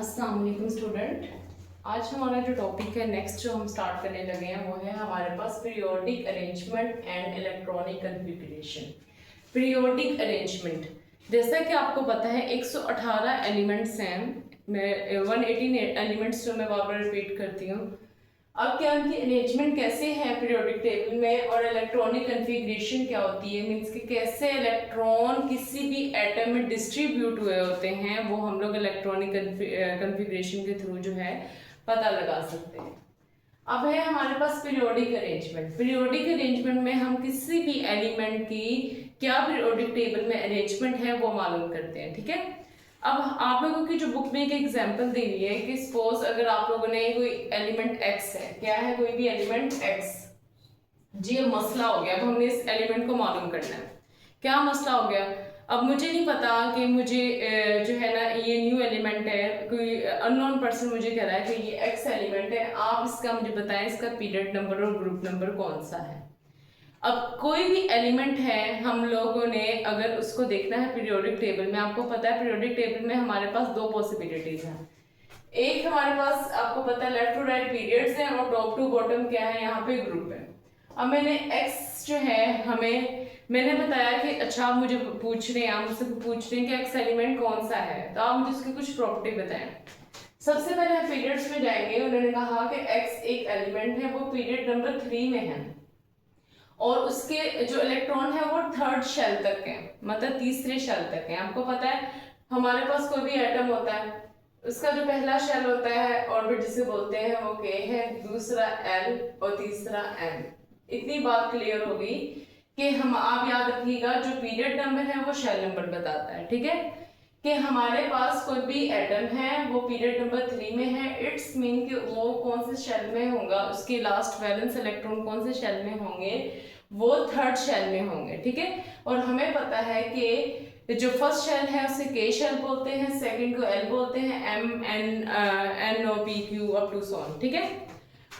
अस्सलाम वालेकुम स्टूडेंट। आज हमारा जो टॉपिक है नेक्स्ट जो हम स्टार्ट करने लगे हैं वो है हमारे पास periodic arrangement and electronic configuration. Periodic arrangement, जैसा कि आपको पता है 118 एलिमेंट्स हैं। मैं 118 एलिमेंट्स जो मैं बार बार रिपीट करती हूँ। अब क्या उनकी अरेंजमेंट कैसे है पीरियोडिक टेबल में और इलेक्ट्रॉनिक कॉन्फ़िगरेशन क्या होती है, मीन्स कि कैसे इलेक्ट्रॉन किसी भी एटम में डिस्ट्रीब्यूट हुए होते हैं, वो हम लोग इलेक्ट्रॉनिक कॉन्फ़िगरेशन के थ्रू जो है पता लगा सकते हैं। अब है हमारे पास पीरियोडिक अरेंजमेंट। पीरियोडिक अरेंजमेंट में हम किसी भी एलिमेंट की क्या पीरियोडिक टेबल में अरेंजमेंट है वो मालूम करते हैं। ठीक है, अब आप लोगों की जो बुक में एक एग्जांपल दी हुई है कि सपोज अगर आप लोगों ने कोई एलिमेंट एक्स है, क्या है, कोई भी एलिमेंट एक्स जी, अब मसला हो गया। अब हमने इस एलिमेंट को मालूम करना है। क्या मसला हो गया? अब मुझे नहीं पता कि मुझे जो है ना ये न्यू एलिमेंट है, कोई अननोन पर्सन मुझे कह रहा है कि ये एक्स एलिमेंट है, आप इसका मुझे बताएं इसका पीरियड नंबर और ग्रुप नंबर कौन सा है। अब कोई भी एलिमेंट है, हम लोगों ने अगर उसको देखना है पीरियोडिक टेबल में, आपको पता है पीरियोडिक टेबल में हमारे पास दो पॉसिबिलिटीज हैं। एक हमारे पास आपको पता है लेफ्ट टू राइट पीरियड्स हैं और टॉप टू बॉटम क्या है, यहाँ पे ग्रुप है। अब मैंने एक्स जो है मैंने बताया कि अच्छा आप मुझे पूछ रहे हैं, आप मुझसे पूछ रहे हैं कि एक्स एलिमेंट कौन सा है, तो आप मुझे उसकी कुछ प्रॉपर्टी बताएं। सबसे पहले हम पीरियड्स में जाएंगे। उन्होंने कहा कि एक्स एक एलिमेंट है, वो पीरियड नंबर 3 में है और उसके जो इलेक्ट्रॉन है वो थर्ड शेल तक है, मतलब तीसरे शेल तक है। आपको पता है हमारे पास कोई भी एटम होता है, उसका जो पहला शेल होता है ऑर्बिट जिसे बोलते हैं वो के है, दूसरा एल और तीसरा एम। इतनी बात क्लियर होगी कि हम, आप याद रखिएगा जो पीरियड नंबर है वो शेल नंबर बताता है। ठीक है, कि हमारे पास कोई भी एटम है वो पीरियड नंबर 3 में है, इट्स मीन कि वो कौन से शेल में होगा, उसके लास्ट वैलेंस इलेक्ट्रॉन कौन से शेल में होंगे, वो थर्ड शेल में होंगे। ठीक है, और हमें पता है कि जो फर्स्ट शेल है उसे के शेल बोलते हैं, सेकंड को एल बोलते हैं, M N N O P Q up to son. ठीक है,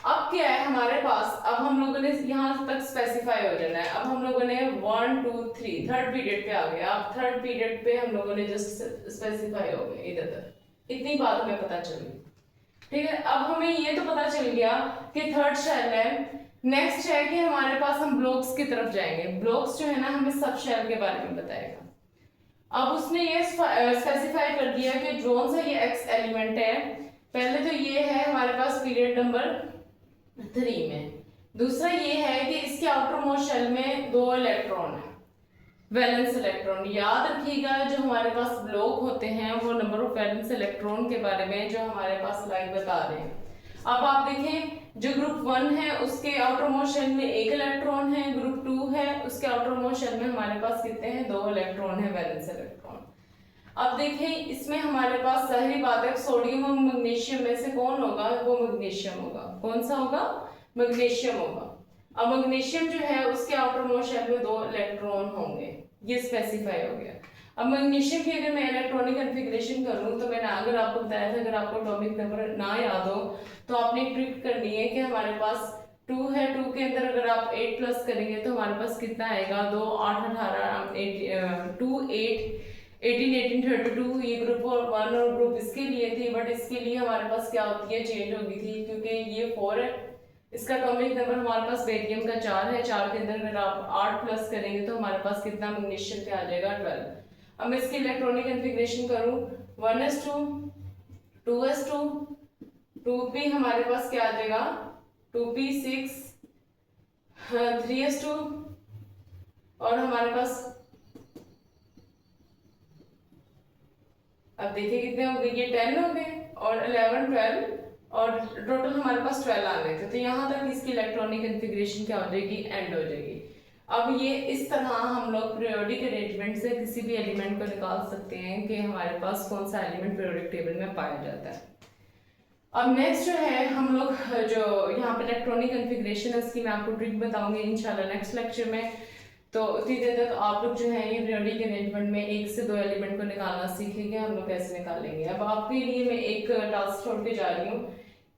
अब क्या है हमारे पास, अब हम लोगों ने यहाँ तक स्पेसिफाई हो जाना है। अब हम लोगों ने 1 2 3 थर्ड पीरियड पे आ गए। अब थर्ड पीरियड पे हम लोगों ने जस्ट स्पेसिफाई हो गए इधर तक, इतनी बात हमें पता चली। ठीक है, अब हमें ये तो पता चल गया कि थर्ड शेल है। नेक्स्ट है कि हमारे पास हम ब्लॉक्स की तरफ जाएंगे। ब्लॉक्स जो है ना हमें सब शेल के बारे में बताएगा। अब उसने ये स्पेसिफाई कर दिया कि ड्रोन से ये एक्स एलिमेंट है। पहले तो ये है हमारे पास पीरियड नंबर 3 में। दूसरा ये है कि इसके आउटर मोस्ट शेल में 2 इलेक्ट्रॉन है, वैलेंस इलेक्ट्रॉन। याद रखिएगा जो हमारे पास ब्लॉक होते हैं वो नंबर ऑफ वैलेंस इलेक्ट्रॉन के बारे में जो हमारे पास लाइव बता रहे हैं। अब आप देखें जो ग्रुप 1 है उसके आउटर मोस्ट शेल में 1 इलेक्ट्रॉन है, ग्रुप 2 है उसके आउटर मोस्ट शेल में हमारे पास कितने हैं, 2 इलेक्ट्रॉन है, वैलेंस इलेक्ट्रॉन। अब देखें इसमें हमारे पास जाहिर बात है सोडियम और मैग्नीशियम में से कौन होगा, वो मैग्नीशियम होगा। कौन सा होगा? मैग्नीशियम होगा। अब मैग्नीशियम जो है उसके आउटर मोस्ट शेल में 2 इलेक्ट्रॉन होंगे, ये स्पेसिफाई हो गया। अब मैग्नीशियम की अगर मैं इलेक्ट्रॉनिक कॉन्फ़िगरेशन करूं तो मैंने अगर आपको बताया था, अगर आपको एटॉमिक नंबर ना याद हो तो आपने ट्रिक करनी है कि हमारे पास 2 है, 2 के अंदर अगर आप 8 प्लस करेंगे तो हमारे पास कितना आएगा, 2 8 18 2 8 18 18 32। ये ग्रुप 1 और ग्रुप इसके लिए थी, बट इसके लिए हमारे पास क्या होती है, चेंज होगी थी, क्योंकि ये 4 है। इसका एटॉमिक नंबर हमारे पास बेरियम का 4 है। 4 के अंदर अगर आप 8 प्लस करेंगे तो हमारे पास कितना मैग्नीशियम पे आ जाएगा, 12। अब मैं इसकी इलेक्ट्रॉनिक कॉन्फ़िगरेशन करूं 1s2 2s2 2p, हमारे पास क्या आ जाएगा 2p6 3s2 और हमारे पास, अब देखिए कितने हो गए, ये 10 हो गए और 11 12 और टोटल हमारे पास 12 आ गए थे। तो यहाँ तक इसकी इलेक्ट्रॉनिक कॉन्फ़िगरेशन क्या हो जाएगी, एंड हो जाएगी। अब ये इस तरह हम लोग पीरियोडिक अरेंजमेंट से किसी भी एलिमेंट को निकाल सकते हैं कि हमारे पास कौन सा एलिमेंट पीरियोडिक टेबल में पाया जाता है। अब नेक्स्ट जो है हम लोग जो यहाँ पे इलेक्ट्रॉनिक कॉन्फ़िगरेशन है उसकी मैं आपको ट्रिक बताऊंगी इंशाल्लाह नेक्स्ट लेक्चर में। तो उतनी देर तक आप लोग जो है ये पीरियोडिक अरेंजमेंट में 1 से 2 एलिमेंट को निकालना सीखेंगे, हम लोग कैसे निकालेंगे। अब आपके लिए मैं एक टास्क छोड़ के जा रही हूँ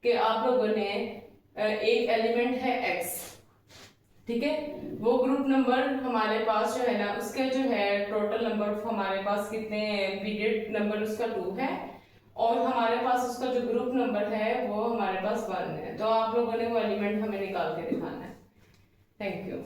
कि आप लोगों ने एक एलिमेंट है एक्स, ठीक है, वो ग्रुप नंबर हमारे पास जो है ना उसके जो है टोटल नंबर हमारे पास कितने, पीरियड नंबर उसका 2 है और हमारे पास उसका जो ग्रुप नंबर है वो हमारे पास 1 है। तो आप लोगों ने वो एलिमेंट हमें निकाल के दिखाना है। Thank you.